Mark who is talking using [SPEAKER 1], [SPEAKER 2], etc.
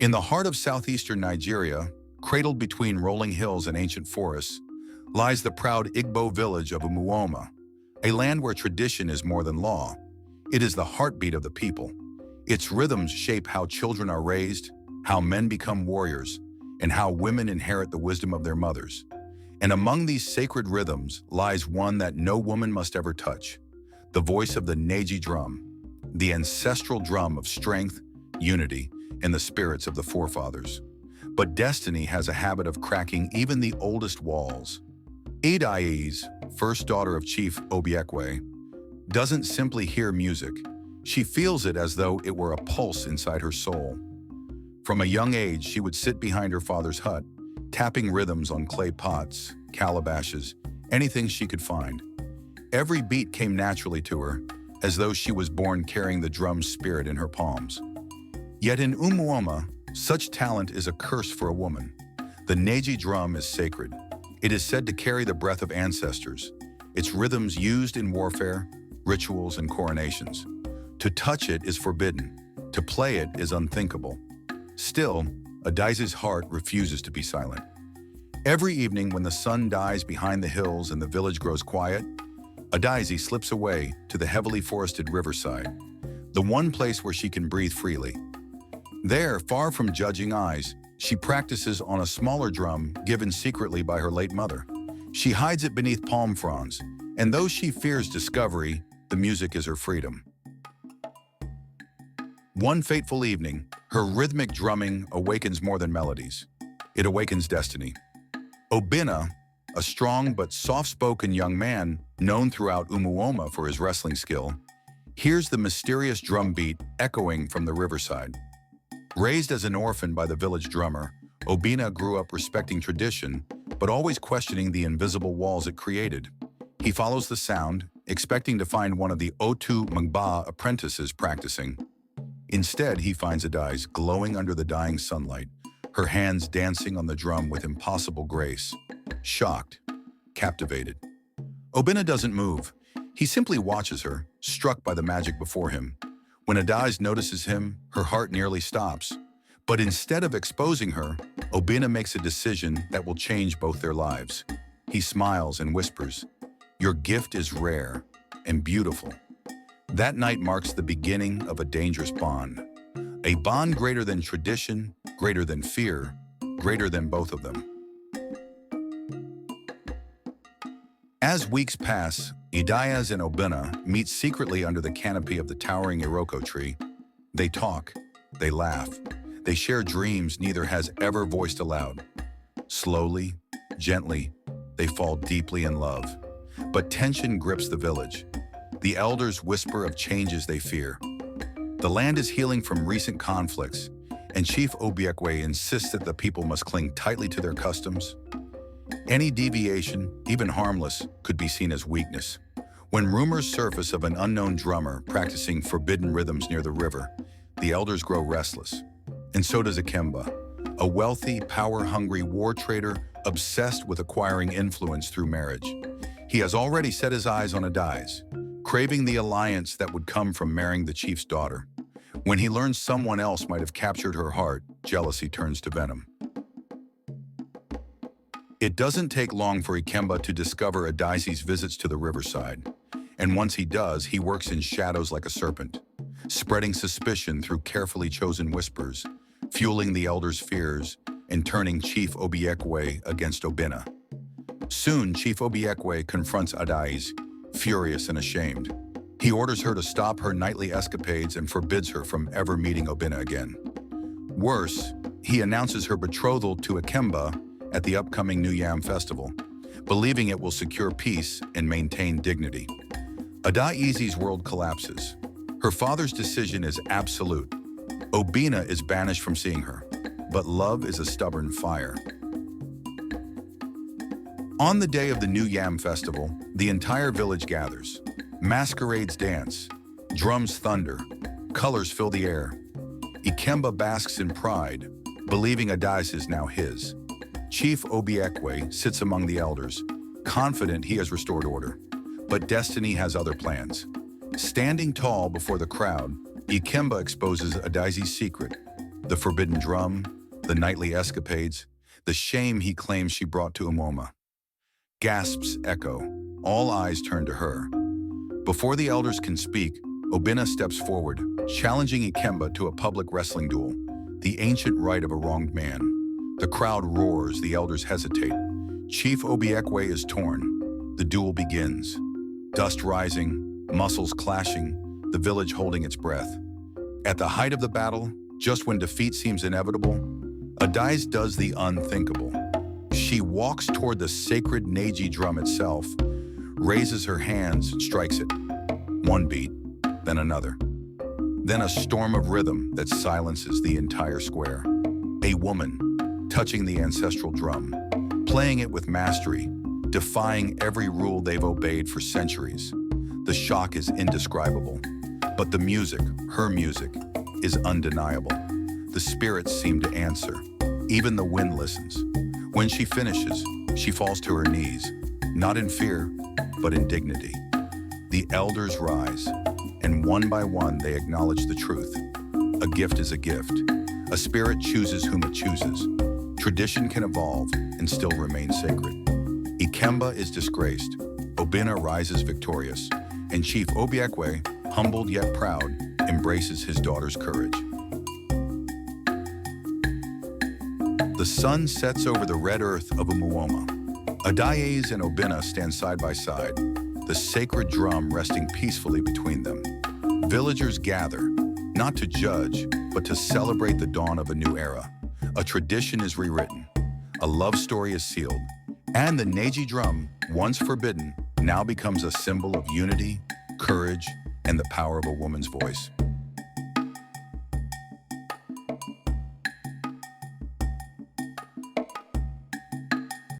[SPEAKER 1] In the heart of southeastern Nigeria, cradled between rolling hills and ancient forests, lies the proud Igbo village of Umuoma, a land where tradition is more than law. It is the heartbeat of the people. Its rhythms shape how children are raised, how men become warriors, and how women inherit the wisdom of their mothers. And among these sacred rhythms lies one that no woman must ever touch: the voice of the Neji drum, the ancestral drum of strength, unity, and the spirits of the forefathers. But destiny has a habit of cracking even the oldest walls. Adaeze, first daughter of Chief Obiekwe, doesn't simply hear music. She feels it as though it were a pulse inside her soul. From a young age, she would sit behind her father's hut, tapping rhythms on clay pots, calabashes, anything she could find. Every beat came naturally to her, as though she was born carrying the drum's spirit in her palms. Yet in Umuoma, such talent is a curse for a woman. The Neji drum is sacred. It is said to carry the breath of ancestors, its rhythms used in warfare, rituals, and coronations. To touch it is forbidden. To play it is unthinkable. Still, Adaeze's heart refuses to be silent. Every evening when the sun dies behind the hills and the village grows quiet, Adaeze slips away to the heavily forested riverside, the one place where she can breathe freely. There, far from judging eyes, she practices on a smaller drum given secretly by her late mother. She hides it beneath palm fronds, and though she fears discovery, the music is her freedom. One fateful evening, her rhythmic drumming awakens more than melodies. It awakens destiny. Obinna, a strong but soft-spoken young man known throughout Umuoma for his wrestling skill, hears the mysterious drum beat echoing from the riverside. Raised as an orphan by the village drummer, Obinna grew up respecting tradition, but always questioning the invisible walls it created. He follows the sound, expecting to find one of the Otu Mgba apprentices practicing. Instead, he finds Adaeze glowing under the dying sunlight, her hands dancing on the drum with impossible grace. Shocked, captivated. Obinna doesn't move. He simply watches her, struck by the magic before him. When Adaeze notices him, her heart nearly stops. But instead of exposing her, Obinna makes a decision that will change both their lives. He smiles and whispers, "Your gift is rare and beautiful." That night marks the beginning of a dangerous bond. A bond greater than tradition, greater than fear, greater than both of them. As weeks pass, Adaeze and Obinna meet secretly under the canopy of the towering Iroko tree. They talk, they laugh, they share dreams neither has ever voiced aloud. Slowly, gently, they fall deeply in love. But tension grips the village. The elders whisper of changes they fear. The land is healing from recent conflicts, and Chief Obiekwe insists that the people must cling tightly to their customs. Any deviation, even harmless, could be seen as weakness. When rumors surface of an unknown drummer practicing forbidden rhythms near the river, the elders grow restless. And so does Ikemba, a wealthy, power-hungry war trader obsessed with acquiring influence through marriage. He has already set his eyes on Adaeze, craving the alliance that would come from marrying the chief's daughter. When he learns someone else might have captured her heart, jealousy turns to venom. It doesn't take long for Ikemba to discover Adaeze's visits to the riverside. And once he does, he works in shadows like a serpent, spreading suspicion through carefully chosen whispers, fueling the elders' fears, and turning Chief Obiekwe against Obinna. Soon, Chief Obiekwe confronts Adaeze, furious and ashamed. He orders her to stop her nightly escapades and forbids her from ever meeting Obinna again. Worse, he announces her betrothal to Ikemba at the upcoming New Yam Festival, believing it will secure peace and maintain dignity. Adaeze's world collapses. Her father's decision is absolute. Obinna is banished from seeing her, but love is a stubborn fire. On the day of the New Yam Festival, the entire village gathers. Masquerades dance, drums thunder, colors fill the air. Ikemba basks in pride, believing Adaeze is now his. Chief Obiekwe sits among the elders, confident he has restored order. But destiny has other plans. Standing tall before the crowd, Ikemba exposes Adaeze's secret, The forbidden drum, the nightly escapades, the shame he claims she brought to Umoma. Gasps echo. All eyes turn to her. Before the elders can speak, Obinna steps forward, challenging Ikemba to a public wrestling duel, the ancient right of a wronged man. The crowd roars, the elders hesitate. Chief Obiekwe is torn. The duel begins. Dust rising, muscles clashing, the village holding its breath. At the height of the battle, just when defeat seems inevitable, Adaeze does the unthinkable. She walks toward the sacred Neji drum itself, raises her hands, strikes it. One beat, then another. Then a storm of rhythm that silences the entire square. A woman, touching the ancestral drum, playing it with mastery, defying every rule they've obeyed for centuries. The shock is indescribable, but the music, her music, is undeniable. The spirits seem to answer. Even the wind listens. When she finishes, she falls to her knees, not in fear, but in dignity. The elders rise, and one by one they acknowledge the truth. A gift is a gift. A spirit chooses whom it chooses. Tradition can evolve and still remain sacred. Ikemba is disgraced. Obinna rises victorious, and Chief Obiekwe, humbled yet proud, embraces his daughter's courage. The sun sets over the red earth of Umuoma. Adaeze and Obinna stand side by side, the sacred drum resting peacefully between them. Villagers gather, not to judge, but to celebrate the dawn of a new era. A tradition is rewritten, a love story is sealed, and the Neji drum, once forbidden, now becomes a symbol of unity, courage, and the power of a woman's voice.